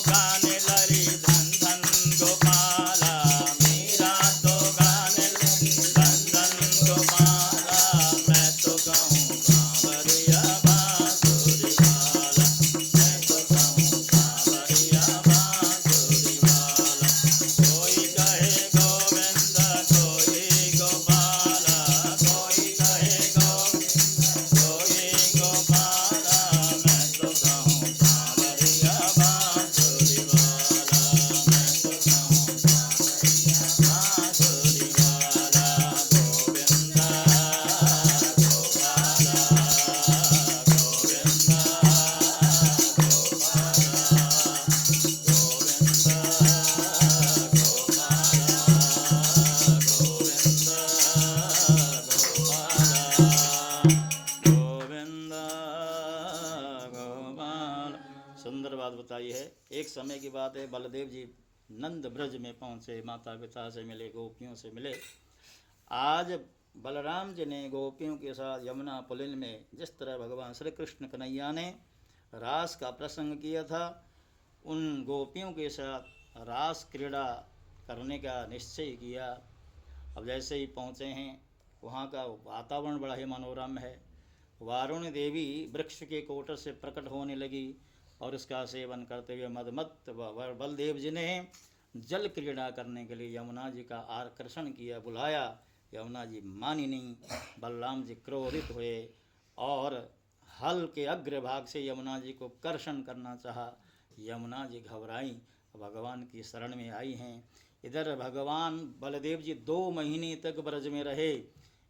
गाने लगी धन धन गोपाला, मीरा तो गाने लगी धन धन गोपाला, मैं तो कहूँ कांवरिया बांसुरी वाला, मैं तो कहूँ कांवरिया बांसुरी वाला। कोई कहे गोविंद कोई गोपाला, कोई कहे गोविंद कोई गोपाला, मैं तो कहूँ कांवरिया बांसुरी वाला, मैं तो कहूँ कांवरिया बांसुरी वाला। गोविंदा गोपाला, गोविंदा गोविंदा गोपाल। सुंदर बात बताई है। एक समय की बात है, बलदेव जी नंद ब्रज में पहुँचे, माता पिता से मिले, गोपियों से मिले। आज बलराम जी ने गोपियों के साथ यमुना पुलिन में जिस तरह भगवान श्री कृष्ण कन्हैया ने रास का प्रसंग किया था, उन गोपियों के साथ रास क्रीड़ा करने का निश्चय किया। अब जैसे ही पहुँचे हैं, वहाँ का वातावरण बड़ा ही मनोरम है। वारुण देवी वृक्ष के कोटर से प्रकट होने लगी और उसका सेवन करते हुए मदमत्त बलदेव जी ने जल क्रीड़ा करने के लिए यमुना जी का आकर्षण किया, बुलाया। यमुना जी मानी नहीं। बलराम जी क्रोधित हुए और हल के अग्रभाग से यमुना जी को कर्षण करना चाहा। यमुना जी घबराई, भगवान की शरण में आई हैं। इधर भगवान बलदेव जी 2 महीने तक ब्रज में रहे।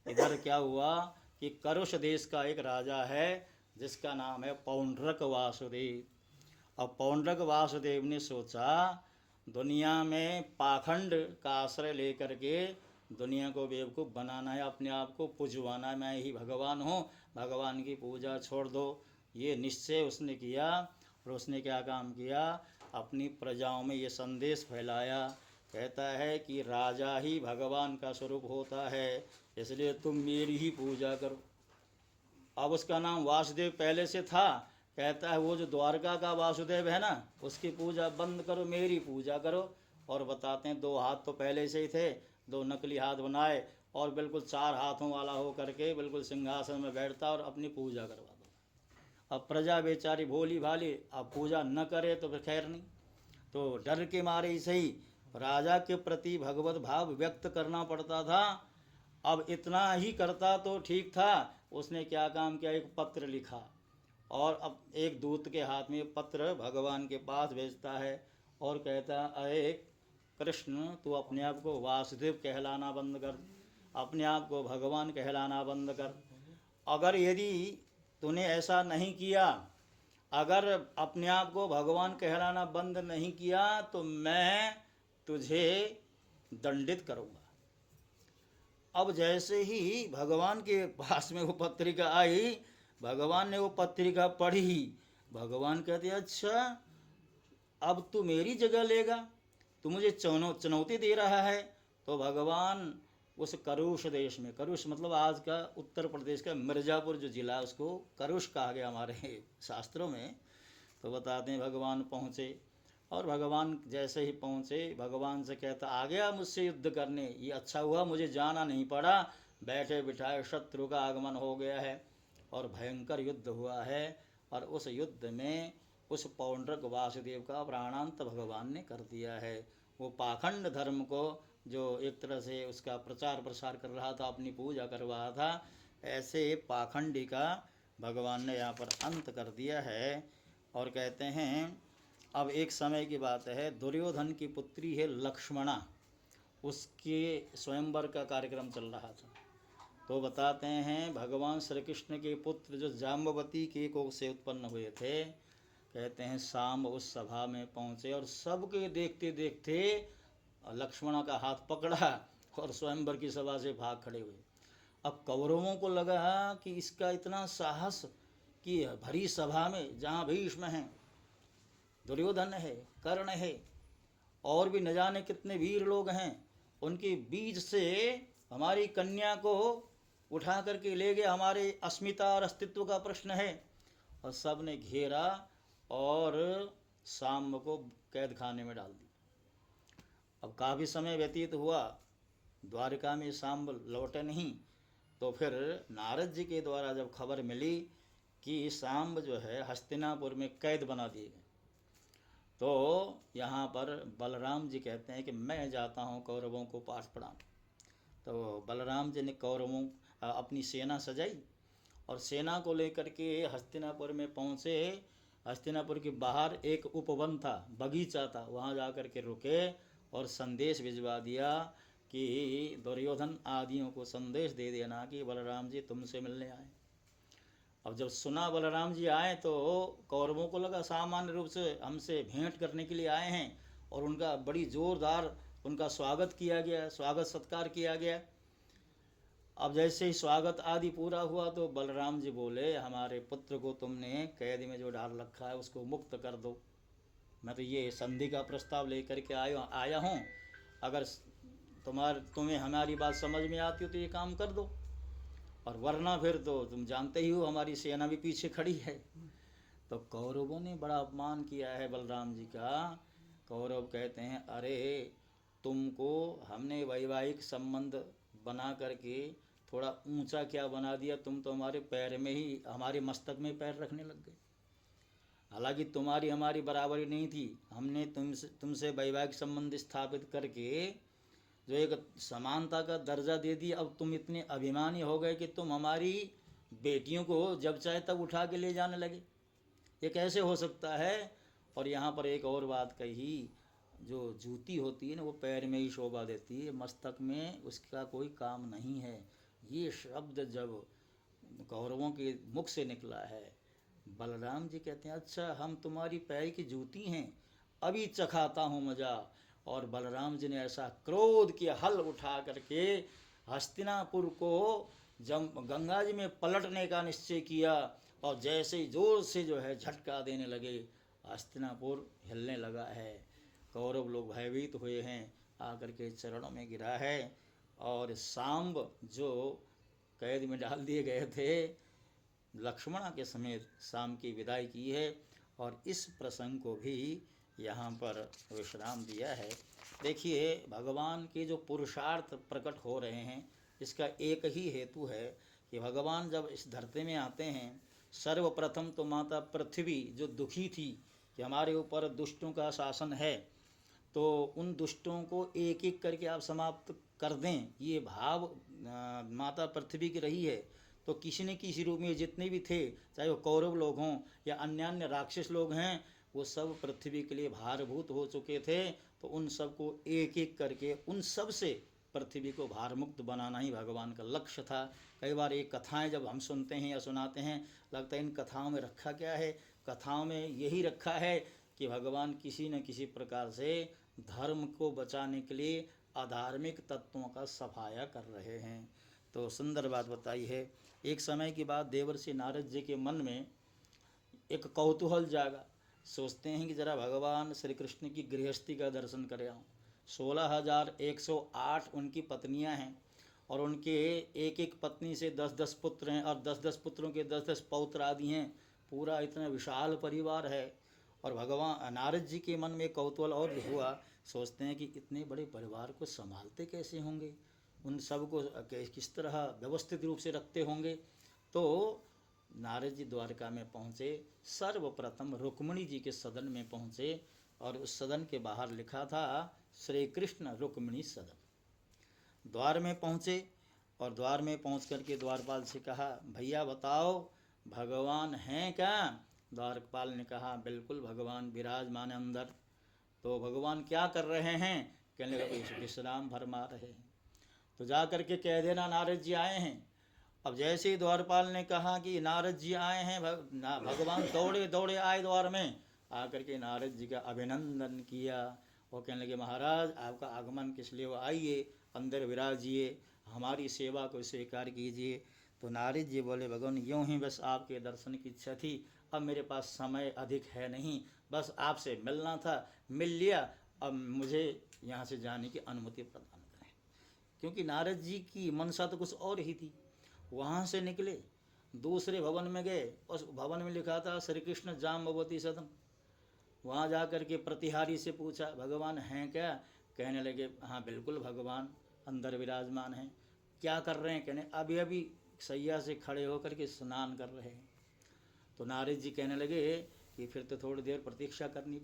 इधर क्या हुआ कि करुष देश का एक राजा है जिसका नाम है पौंड्रक वासुदेव। अब पौंड्रक वासुदेव ने सोचा दुनिया में पाखंड का आश्रय लेकर के दुनिया को बेवकूफ़ बनाना है, अपने आप को पुजवाना है, मैं ही भगवान हूँ, भगवान की पूजा छोड़ दो। ये निश्चय उसने किया और उसने क्या काम किया, अपनी प्रजाओं में ये संदेश फैलाया। कहता है कि राजा ही भगवान का स्वरूप होता है, इसलिए तुम मेरी ही पूजा करो। अब उसका नाम वासुदेव पहले से था। कहता है वो जो द्वारका का वासुदेव है ना, उसकी पूजा बंद करो, मेरी पूजा करो। और बताते हैं 2 हाथ तो पहले से ही थे, 2 नकली हाथ बनाए और बिल्कुल 4 हाथों वाला हो करके बिल्कुल सिंहासन में बैठता और अपनी पूजा करवा दो। अब प्रजा बेचारी भोली भाली, अब पूजा न करे तो फिर खैर नहीं, तो डर के मारे ही सही राजा के प्रति भगवत भाव व्यक्त करना पड़ता था। अब इतना ही करता तो ठीक था। उसने क्या काम किया, एक पत्र लिखा और अब एक दूत के हाथ में पत्र भगवान के पास भेजता है और कहता है, अरे कृष्ण, तू अपने आप को वासुदेव कहलाना बंद कर, अपने आप को भगवान कहलाना बंद कर। अगर यदि तूने ऐसा नहीं किया, अगर अपने आप को भगवान कहलाना बंद नहीं किया तो मैं तुझे दंडित करूँगा। अब जैसे ही भगवान के पास में वो पत्रिका आई, भगवान ने वो पत्रिका पढ़ी। भगवान कहते, अच्छा अब तू मेरी जगह लेगा, तू मुझे चुनौती दे रहा है। तो भगवान उस करुष देश में, करुष मतलब आज का उत्तर प्रदेश का मिर्ज़ापुर जो ज़िला, उसको करुष कहा गया हमारे शास्त्रों में। तो बताते हैं भगवान पहुँचे और भगवान जैसे ही पहुँचे, भगवान से कहता, आ गया मुझसे युद्ध करने, ये अच्छा हुआ मुझे जाना नहीं पड़ा, बैठे बिठाए शत्रु का आगमन हो गया है और भयंकर युद्ध हुआ है। और उस युद्ध में उस पौंड्रक वासुदेव का प्राणांत भगवान ने कर दिया है। वो पाखंड धर्म को जो एक तरह से उसका प्रचार प्रसार कर रहा था, अपनी पूजा करवा रहा था, ऐसे पाखंडी का भगवान ने यहाँ पर अंत कर दिया है। और कहते हैं अब एक समय की बात है, दुर्योधन की पुत्री है लक्ष्मणा, उसके स्वयंवर का कार्यक्रम चल रहा था। तो बताते हैं भगवान श्री कृष्ण के पुत्र जो जाम्बवती के कोख से उत्पन्न हुए थे, कहते हैं शाम उस सभा में पहुँचे और सबके देखते देखते लक्ष्मणा का हाथ पकड़ा और स्वयंवर की सभा से भाग खड़े हुए। अब कौरवों को लगा कि इसका इतना साहस कि भरी सभा में जहाँ भीष्म हैं, दुर्योधन है, कर्ण है और भी न जाने कितने वीर लोग हैं, उनके बीच से हमारी कन्या को उठा करके ले गए, हमारे अस्मिता और अस्तित्व का प्रश्न है। और सब ने घेरा और सांब को कैद खाने में डाल दिया। अब काफ़ी समय व्यतीत हुआ, द्वारिका में सांब लौटे नहीं, तो फिर नारद जी के द्वारा जब खबर मिली कि सांब जो है हस्तिनापुर में कैद बना दिए गए, तो यहाँ पर बलराम जी कहते हैं कि मैं जाता हूँ कौरवों को पाठ पढ़ाने। तो बलराम जी ने कौरवों अपनी सेना सजाई और सेना को लेकर के हस्तिनापुर में पहुँचे। हस्तिनापुर के बाहर एक उपवन था, बगीचा था, वहाँ जा कर के रुके और संदेश भिजवा दिया कि दुर्योधन आदियों को संदेश दे देना कि बलराम जी तुमसे मिलने आए। अब जब सुना बलराम जी आए तो कौरवों को लगा सामान्य रूप से हमसे भेंट करने के लिए आए हैं, और उनका बड़ी जोरदार उनका स्वागत किया गया, स्वागत सत्कार किया गया। अब जैसे ही स्वागत आदि पूरा हुआ तो बलराम जी बोले, हमारे पुत्र को तुमने कैद में जो डाल रखा है उसको मुक्त कर दो। मैं तो ये संधि का प्रस्ताव लेकर के आया हूँ, अगर तुम्हें हमारी बात समझ में आती हो तो ये काम कर दो, और वरना फिर तो तुम जानते ही हो हमारी सेना भी पीछे खड़ी है। तो कौरवों ने बड़ा अपमान किया है बलराम जी का। कौरव कहते हैं, अरे तुमको हमने वैवाहिक संबंध बना करके थोड़ा ऊंचा क्या बना दिया, तुम तो हमारे पैर में ही, हमारे मस्तक में पैर रखने लग गए। हालांकि तुम्हारी हमारी बराबरी नहीं थी, हमने तुमसे वैवाहिक संबंध स्थापित करके जो एक समानता का दर्जा दे दिया। अब तुम इतने अभिमानी हो गए कि तुम हमारी बेटियों को जब चाहे तब उठा के ले जाने लगे, ये कैसे हो सकता है। और यहाँ पर एक और बात कही, जो जूती होती है ना वो पैर में ही शोभा देती है, मस्तक में उसका कोई काम नहीं है। ये शब्द जब कौरवों के मुख से निकला है, बलराम जी कहते हैं, अच्छा हम तुम्हारी पैर की जूती हैं, अभी चखाता हूँ मजा। और बलराम जी ने ऐसा क्रोध किया, हल उठा करके हस्तिनापुर को जब गंगा जी में पलटने का निश्चय किया, और जैसे ही जोर से जो है झटका देने लगे, हस्तिनापुर हिलने लगा है। कौरव लोग भयभीत हुए हैं, आकर के चरणों में गिरा है, और सांब जो कैद में डाल दिए गए थे, लक्ष्मणा के समेत सांब की विदाई की है। और इस प्रसंग को भी यहाँ पर विश्राम दिया है। देखिए, भगवान के जो पुरुषार्थ प्रकट हो रहे हैं, इसका एक ही हेतु है कि भगवान जब इस धरती में आते हैं, सर्वप्रथम तो माता पृथ्वी जो दुखी थी कि हमारे ऊपर दुष्टों का शासन है, तो उन दुष्टों को एक एक करके आप समाप्त कर दें, ये भाव माता पृथ्वी की रही है। तो किसी न किसी रूप में जितने भी थे, चाहे वो कौरव लोग हों या अन्य राक्षस लोग हैं, वो सब पृथ्वी के लिए भारभूत हो चुके थे। तो उन सबको एक एक करके उन सब से पृथ्वी को भारमुक्त बनाना ही भगवान का लक्ष्य था। कई बार ये कथाएं जब हम सुनते हैं या सुनाते हैं, लगता है इन कथाओं में रखा क्या है। कथाओं में यही रखा है कि भगवान किसी न किसी प्रकार से धर्म को बचाने के लिए अधार्मिक तत्वों का सफाया कर रहे हैं। तो सुंदर बात बताई है। एक समय की बात, देवर्षि नारद जी के मन में एक कौतूहल जागा। सोचते हैं कि जरा भगवान श्री कृष्ण की गृहस्थी का दर्शन कर आऊँ। 16,108 उनकी पत्नियां हैं, और उनके एक एक पत्नी से 10-10 पुत्र हैं, और 10-10 पुत्रों के 10-10 पौत्र आदि हैं। पूरा इतना विशाल परिवार है। और भगवान नारद जी के मन में कौतूहल और भी हुआ। सोचते हैं कि इतने बड़े परिवार को संभालते कैसे होंगे, उन सब को किस तरह व्यवस्थित रूप से रखते होंगे। तो नारद जी द्वारका में पहुँचे, सर्वप्रथम रुक्मिणी जी के सदन में पहुँचे, और उस सदन के बाहर लिखा था श्री कृष्ण रुक्मिणी सदन। द्वार में पहुँचे, और द्वार में पहुँच करके द्वारपाल से कहा, भैया बताओ भगवान हैं क्या। द्वारपाल ने कहा, बिल्कुल भगवान विराजमान अंदर। तो भगवान क्या कर रहे हैं। कहने लगा, विश्राम फरमा रहे हैं। तो जा करके कह देना नारद जी आए हैं। अब जैसे ही द्वारपाल ने कहा कि नारद जी आए हैं, भगवान दौड़े दौड़े आए द्वार में, आकर के नारद जी का अभिनंदन किया। और कहने लगे, महाराज आपका आगमन किस लिए हुआ, आइए अंदर विराजिए, हमारी सेवा को स्वीकार कीजिए। तो नारद जी बोले, भगवान यूँ ही बस आपके दर्शन की इच्छा थी, अब मेरे पास समय अधिक है नहीं, बस आपसे मिलना था, मिल लिया, अब मुझे यहाँ से जाने की अनुमति प्रदान करें। क्योंकि नारद जी की मनसा तो कुछ और ही थी। वहाँ से निकले, दूसरे भवन में गए, उस भवन में लिखा था श्री कृष्ण जाम्बवती सदन। वहाँ जा कर के प्रतिहारी से पूछा भगवान हैं क्या? कहने लगे हाँ बिल्कुल भगवान अंदर विराजमान हैं। क्या कर रहे हैं? कहने अभी अभी सैया से खड़े होकर के स्नान कर रहे हैं। तो नारद जी कहने लगे कि फिर तो थोड़ी देर प्रतीक्षा करनी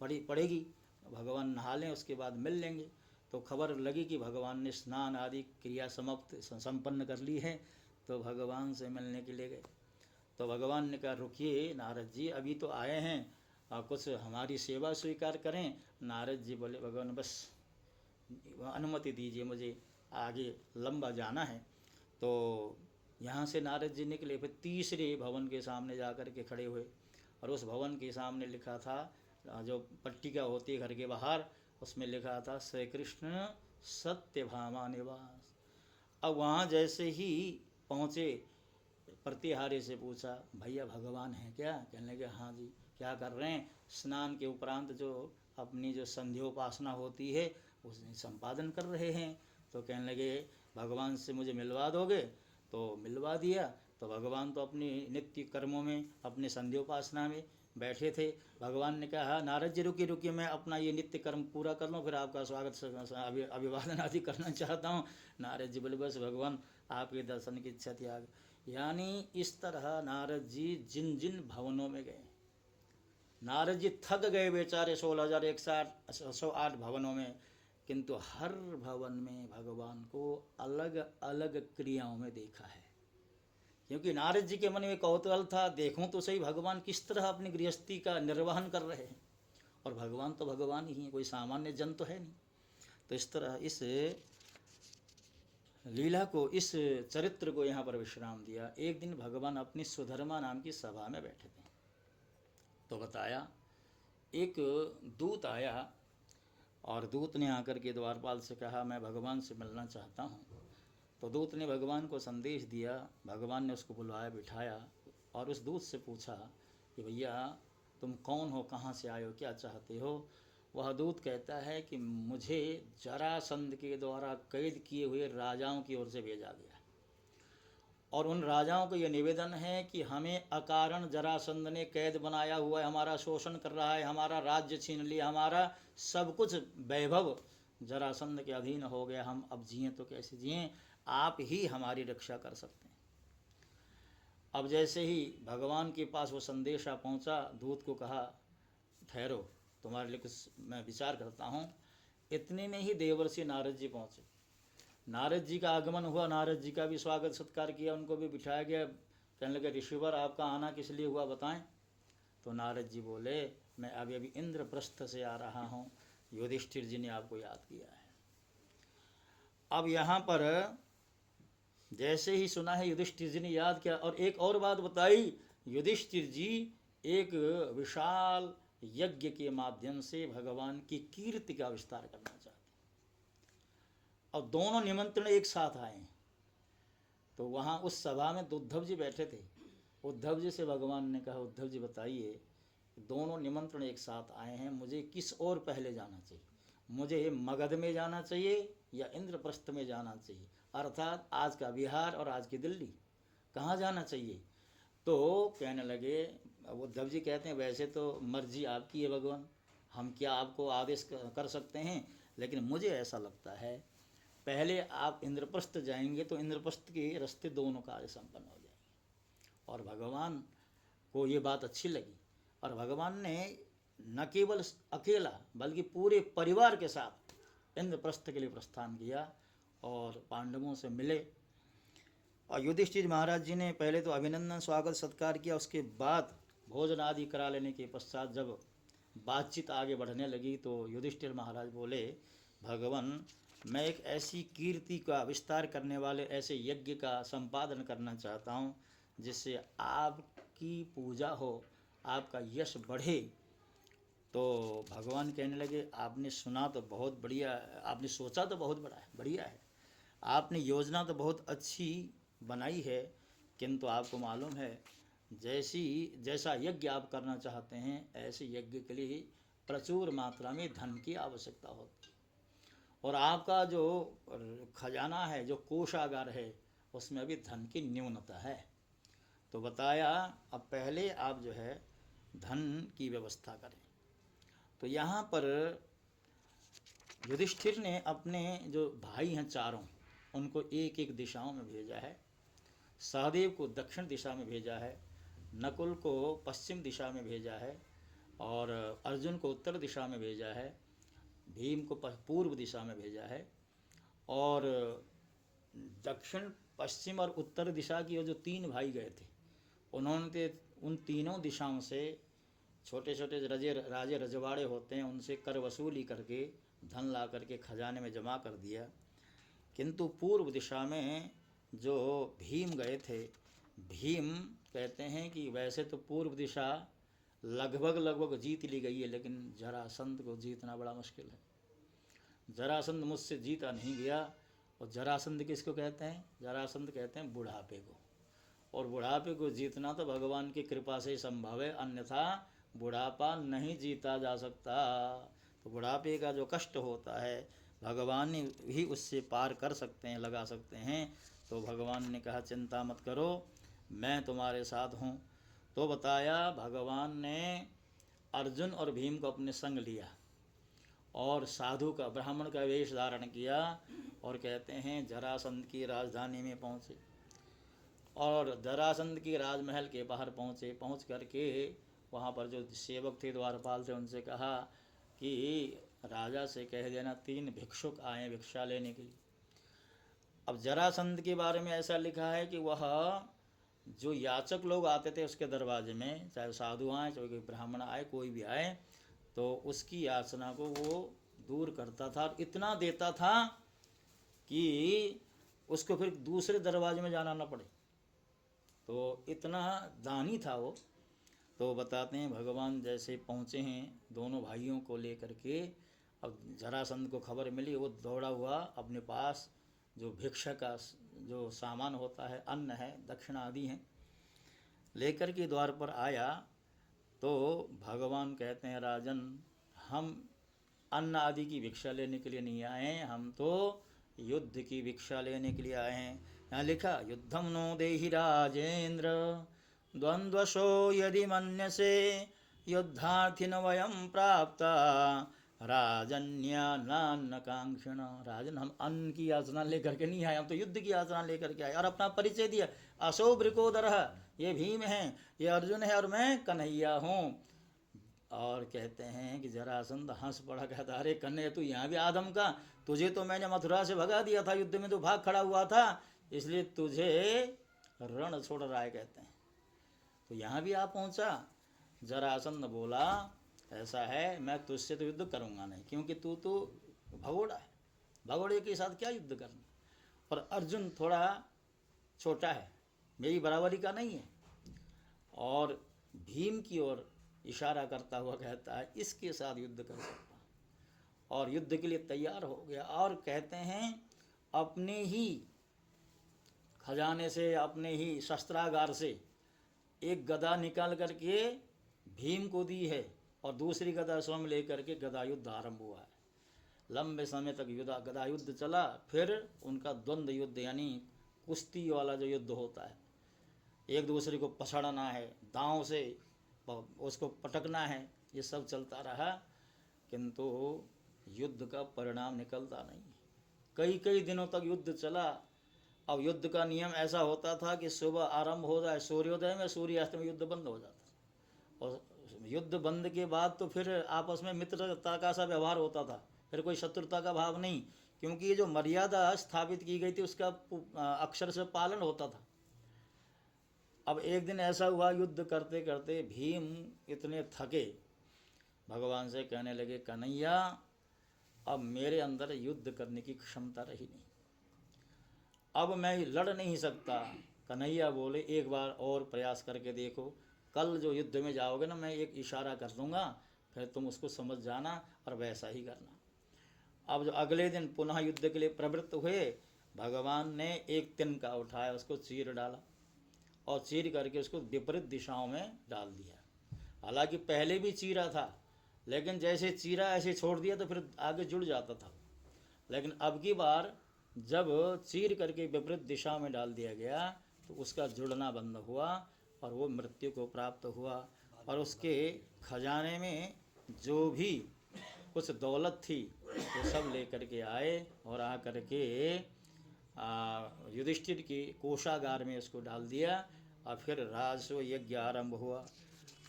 पड़ेगी। भगवान नहा लें उसके बाद मिल लेंगे। तो खबर लगी कि भगवान ने स्नान आदि क्रिया संपन्न कर ली है, तो भगवान से मिलने के लिए गए। तो भगवान ने कहा रुकिए नारद जी, अभी तो आए हैं, कुछ हमारी सेवा स्वीकार करें। नारद जी बोले भगवान बस अनुमति दीजिए, मुझे आगे लंबा जाना है। तो यहाँ से नारद जी निकले, फिर तीसरे भवन के सामने जा कर के खड़े हुए, और उस भवन के सामने लिखा था, जो पट्टिका होती है घर के बाहर, उसमें लिखा था श्री कृष्ण सत्यभामा निवास। अब वहाँ जैसे ही पहुँचे, प्रतिहारी से पूछा भैया भगवान हैं क्या? कहने लगे हाँ जी। क्या कर रहे हैं? स्नान के उपरांत जो अपनी जो संध्योपासना होती है उसे संपादन कर रहे हैं। तो कहने लगे भगवान से मुझे मिलवा दोगे? तो मिलवा दिया। तो भगवान तो अपनी नित्य कर्मों में, अपने संध्योपासना में बैठे थे। भगवान ने कहा नारद जी रुकिए, मैं अपना ये नित्य कर्म पूरा कर लूँ, फिर आपका स्वागत अभिवादन आदि करना चाहता हूँ। नारद जी बोले बस भगवान आपके दर्शन की इच्छा थी आगे। यानी इस तरह नारद जी जिन जिन भवनों में गए, नारद जी थक गए बेचारे 16,108 भवनों में, किंतु हर भवन में भगवान को अलग अलग क्रियाओं में देखा है। क्योंकि नारद जी के मन में कौतूहल था, देखूं तो सही भगवान किस तरह अपनी गृहस्थी का निर्वहन कर रहे हैं। और भगवान तो भगवान ही है, कोई सामान्य जन तो है नहीं। तो इस तरह इस लीला को, इस चरित्र को यहाँ पर विश्राम दिया। एक दिन भगवान अपनी सुधर्मा नाम की सभा में बैठे थे, तो बताया एक दूत आया, और दूत ने आकर के द्वारपाल से कहा मैं भगवान से मिलना चाहता हूँ। तो दूत ने भगवान को संदेश दिया। भगवान ने उसको बुलाया, बिठाया, और उस दूत से पूछा कि भैया तुम कौन हो, कहाँ से आए हो, क्या चाहते हो? वह दूत कहता है कि मुझे जरासंध के द्वारा कैद किए हुए राजाओं की ओर से भेजा गया, और उन राजाओं को यह निवेदन है कि हमें अकारण जरासंध ने कैद बनाया हुआ है, हमारा शोषण कर रहा है, हमारा राज्य छीन लिया, हमारा सब कुछ वैभव जरासंध के अधीन हो गया, हम अब जिएं तो कैसे जिएं, आप ही हमारी रक्षा कर सकते हैं। अब जैसे ही भगवान के पास वो संदेशा पहुंचा, दूत को कहा ठहरो, तुम्हारे लिए कुछ मैं विचार करता हूँ। इतने में ही देवर्षि नारद जी पहुँचे। नारद जी का आगमन हुआ, नारद जी का भी स्वागत सत्कार किया, उनको भी बिठाया गया। कहने लगे ऋषिवर आपका आना किस लिए हुआ बताएं? तो नारद जी बोले मैं अभी अभी इंद्रप्रस्थ से आ रहा हूँ, युधिष्ठिर जी ने आपको याद किया है। अब यहाँ पर जैसे ही सुना है युधिष्ठिर जी ने याद किया, और एक और बात बताई, युधिष्ठिर जी एक विशाल यज्ञ के माध्यम से भगवान की कीर्ति का विस्तार करना चाहते हैं, और दोनों निमंत्रण एक साथ आए हैं। तो वहाँ उस सभा में उद्धव जी बैठे थे। उद्धव जी से भगवान ने कहा उद्धव जी बताइए, दोनों निमंत्रण एक साथ आए हैं, मुझे किस ओर पहले जाना चाहिए? मुझे मगध में जाना चाहिए या इंद्रप्रस्थ में जाना चाहिए, अर्थात आज का बिहार और आज की दिल्ली, कहाँ जाना चाहिए? तो कहने लगे, उद्धव जी कहते हैं वैसे तो मर्जी आपकी है भगवान, हम क्या आपको आदेश कर सकते हैं, लेकिन मुझे ऐसा लगता है पहले आप इंद्रप्रस्थ जाएंगे तो इंद्रप्रस्थ के रास्ते दोनों कार्य संपन्न हो जाएंगे। और भगवान को ये बात अच्छी लगी, और भगवान ने न केवल अकेला बल्कि पूरे परिवार के साथ इंद्रप्रस्थ के लिए प्रस्थान किया और पांडवों से मिले। और युधिष्ठिर महाराज जी ने पहले तो अभिनंदन स्वागत सत्कार किया, उसके बाद भोजन आदि करा लेने के पश्चात जब बातचीत आगे बढ़ने लगी तो युधिष्ठिर महाराज बोले भगवान मैं एक ऐसी कीर्ति का विस्तार करने वाले ऐसे यज्ञ का संपादन करना चाहता हूँ जिससे आपकी पूजा हो, आपका यश बढ़े। तो भगवान कहने लगे आपने सुना तो बहुत बढ़िया, आपने सोचा तो बहुत बढ़िया है, आपने योजना तो बहुत अच्छी बनाई है, किंतु आपको मालूम है जैसा यज्ञ आप करना चाहते हैं ऐसे यज्ञ के लिए प्रचुर मात्रा में धन की आवश्यकता होती है, और आपका जो खजाना है, जो कोषागार है, उसमें अभी धन की न्यूनता है। तो बताया अब पहले आप जो है धन की व्यवस्था करें, तो यहाँ पर युधिष्ठिर ने अपने जो भाई हैं चारों, उनको एक एक दिशाओं में भेजा है। सहदेव को दक्षिण दिशा में भेजा है, नकुल को पश्चिम दिशा में भेजा है, और अर्जुन को उत्तर दिशा में भेजा है, भीम को पूर्व दिशा में भेजा है। और दक्षिण, पश्चिम और उत्तर दिशा की वो जो तीन भाई गए थे, उन्होंने उन तीनों दिशाओं से छोटे छोटे राजे रजवाड़े होते हैं, उनसे कर वसूली करके धन ला करके खजाने में जमा कर दिया। किंतु पूर्व दिशा में जो भीम गए थे, भीम कहते हैं कि वैसे तो पूर्व दिशा लगभग जीत ली गई है, लेकिन जरासंध को जीतना बड़ा मुश्किल है। जरासंध मुझसे जीता नहीं गया। और जरासंध किसको कहते हैं? जरासंध कहते हैं बुढ़ापे को। और बुढ़ापे को जीतना तो भगवान की कृपा से संभव है, अन्यथा बुढ़ापा नहीं जीता जा सकता। तो बुढ़ापे का जो कष्ट होता है, भगवान ही उससे पार कर सकते हैं, लगा सकते हैं। तो भगवान ने कहा चिंता मत करो, मैं तुम्हारे साथ हूँ। तो बताया भगवान ने अर्जुन और भीम को अपने संग लिया और साधु का, ब्राह्मण का वेश धारण किया, और कहते हैं जरासंध की राजधानी में पहुँचे। और जरासंध की राजमहल के बाहर पहुँचे। पहुँच करके वहाँ पर जो सेवक थे, द्वारपाल थे, उनसे कहा कि राजा से कह देना 3 भिक्षुक आए भिक्षा लेने के लिए। अब जरासंध के बारे में ऐसा लिखा है कि वह जो याचक लोग आते थे उसके दरवाजे में, चाहे साधु आए चाहे कोई ब्राह्मण आए, कोई भी आए, तो उसकी याचना को वो दूर करता था और इतना देता था कि उसको फिर दूसरे दरवाजे में जाना न पड़े। तो इतना दानी था वो। तो बताते हैं भगवान जैसे पहुँचे हैं दोनों भाइयों को लेकर के, अब जरासंध को खबर मिली, वो दौड़ा हुआ अपने पास जो भिक्षा का जो सामान होता है, अन्न है, दक्षिणा आदि हैं, लेकर के द्वार पर आया। तो भगवान कहते हैं राजन, हम अन्न आदि की भिक्षा लेने के लिए नहीं आए हैं, हम तो युद्ध की भिक्षा लेने के लिए आए हैं। यहाँ लिखा युद्धम नो देहि राजेंद्र द्वंद्वशो यदि मन्यसे युद्धार्थिन वयम प्राप्ता राजन्या नान्न कांक्षिण। राजन, हम अन्न की याचना लेकर के नहीं आए, हम तो युद्ध की याचना लेकर के आए। और अपना परिचय दिया, अशो ब्रिकोदर, ये भीम हैं, ये अर्जुन है, और मैं कन्हैया हूँ। और कहते हैं कि जरासंध हंस पड़ा, कहता अरे कन्हैया तू यहाँ भी आदम का, तुझे तो मैंने मथुरा से भगा दिया था, युद्ध में तो भाग खड़ा हुआ था, इसलिए तुझे रण छोड़ रहा है, कहते हैं। तो यहाँ भी आ पहुँचा। जरासंध बोला ऐसा है, मैं तुझसे तो युद्ध करूँगा नहीं, क्योंकि तू तो भगोड़ा है, भगोड़े के साथ क्या युद्ध करना। और अर्जुन थोड़ा छोटा है, मेरी बराबरी का नहीं है। और भीम की ओर इशारा करता हुआ कहता है इसके साथ युद्ध कर सकता। और युद्ध के लिए तैयार हो गया। और कहते हैं अपने ही खजाने से, अपने ही शस्त्रागार से एक गदा निकाल करके भीम को दी है, और दूसरी गदा स्वयं लेकर के गदा युद्ध आरंभ हुआ है। लंबे समय तक गदा युद्ध चला। फिर उनका द्वंद्व युद्ध, यानी कुश्ती वाला जो युद्ध होता है, एक दूसरे को पछाड़ना है, दांव से उसको पटकना है, ये सब चलता रहा। किंतु युद्ध का परिणाम निकलता नहीं। कई दिनों तक युद्ध चला। अब युद्ध का नियम ऐसा होता था कि सुबह आरंभ हो जाए सूर्योदय में, सूर्यास्त में युद्ध बंद हो जाता। और युद्ध बंद के बाद तो फिर आपस में मित्रता का सा व्यवहार होता था, फिर कोई शत्रुता का भाव नहीं, क्योंकि ये जो मर्यादा स्थापित की गई थी उसका अक्षर से पालन होता था। अब एक दिन ऐसा हुआ, युद्ध करते करते भीम इतने थके, भगवान से कहने लगे कन्हैया अब मेरे अंदर युद्ध करने की क्षमता रही नहीं, अब मैं लड़ नहीं सकता। कन्हैया बोले एक बार और प्रयास करके देखो, कल जो युद्ध में जाओगे ना, मैं एक इशारा कर दूंगा, फिर तुम उसको समझ जाना और वैसा ही करना। अब जो अगले दिन पुनः युद्ध के लिए प्रवृत्त हुए, भगवान ने एक तिनका उठाया, उसको चीर डाला, और चीर करके उसको विपरीत दिशाओं में डाल दिया। हालांकि पहले भी चीरा था, लेकिन जैसे चीरा ऐसे छोड़ दिया तो फिर आगे जुड़ जाता था। लेकिन अब की बार जब चीर करके विपरीत दिशा में डाल दिया गया तो उसका जुड़ना बंद हुआ और वो मृत्यु को प्राप्त हुआ। और उसके खजाने में जो भी कुछ दौलत थी वो सब लेकर के आए और आ करके युधिष्ठिर की कोषागार में इसको डाल दिया और फिर राजस्व यज्ञ आरंभ हुआ।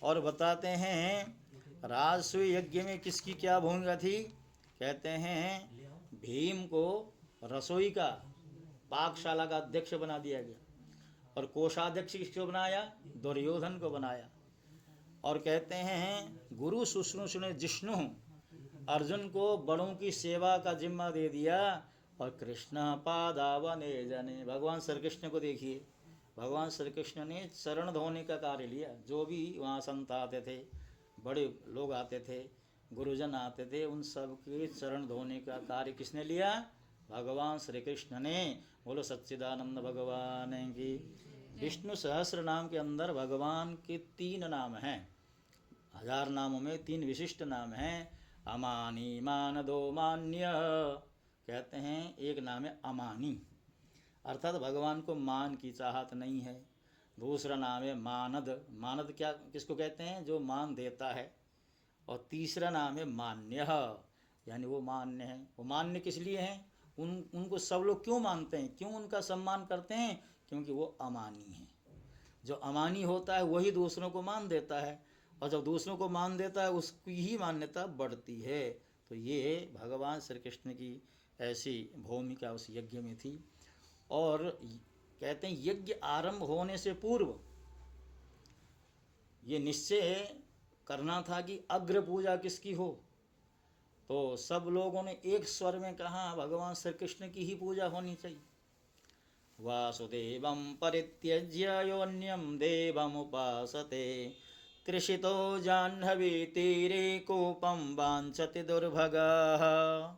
और बताते हैं राजस्व यज्ञ में किसकी क्या भूमिका थी। कहते हैं भीम को रसोई का पाकशाला का अध्यक्ष बना दिया गया और कोषाध्यक्ष किसको बनाया, दुर्योधन को बनाया। और कहते हैं गुरु शुश्रूषुणे जिष्णु, अर्जुन को बड़ों की सेवा का जिम्मा दे दिया। और कृष्ण पादावने जने, भगवान श्री कृष्ण को देखिए, भगवान श्री कृष्ण ने चरण धोने का कार्य लिया। जो भी वहाँ संत आते थे, बड़े लोग आते थे, गुरुजन आते थे, उन सब के चरण धोने का कार्य किसने लिया, भगवान श्री कृष्ण ने। बोलो सच्चिदानंद भगवान की। विष्णु सहस्र नाम के अंदर भगवान के 3 नाम हैं, 1000 नामों में 3 विशिष्ट नाम हैं। अमानी मानदो मान्य, कहते हैं एक नाम है अमानी, अर्थात भगवान को मान की चाहत नहीं है। दूसरा नाम है मानद, मानद क्या किसको कहते हैं, जो मान देता है। और तीसरा नाम है मान्य, यानी वो मान्य है। वो मान्य किस लिए हैं, उनको सब लोग क्यों मानते हैं, क्यों उनका सम्मान करते हैं, क्योंकि वो अमानी है। जो अमानी होता है वही दूसरों को मान देता है, और जब दूसरों को मान देता है उसकी ही मान्यता बढ़ती है। तो ये भगवान श्री कृष्ण की ऐसी भूमिका उस यज्ञ में थी। और कहते हैं यज्ञ आरंभ होने से पूर्व ये निश्चय करना था कि अग्र पूजा किसकी हो। तो सब लोगों ने एक स्वर में कहा भगवान श्री कृष्ण की ही पूजा होनी चाहिए। वासुदेवं परित्यज्य योऽन्यं देवमुपासते, तृषितो जाह्नवी तीरे कोपं वाञ्छति दुर्भगः।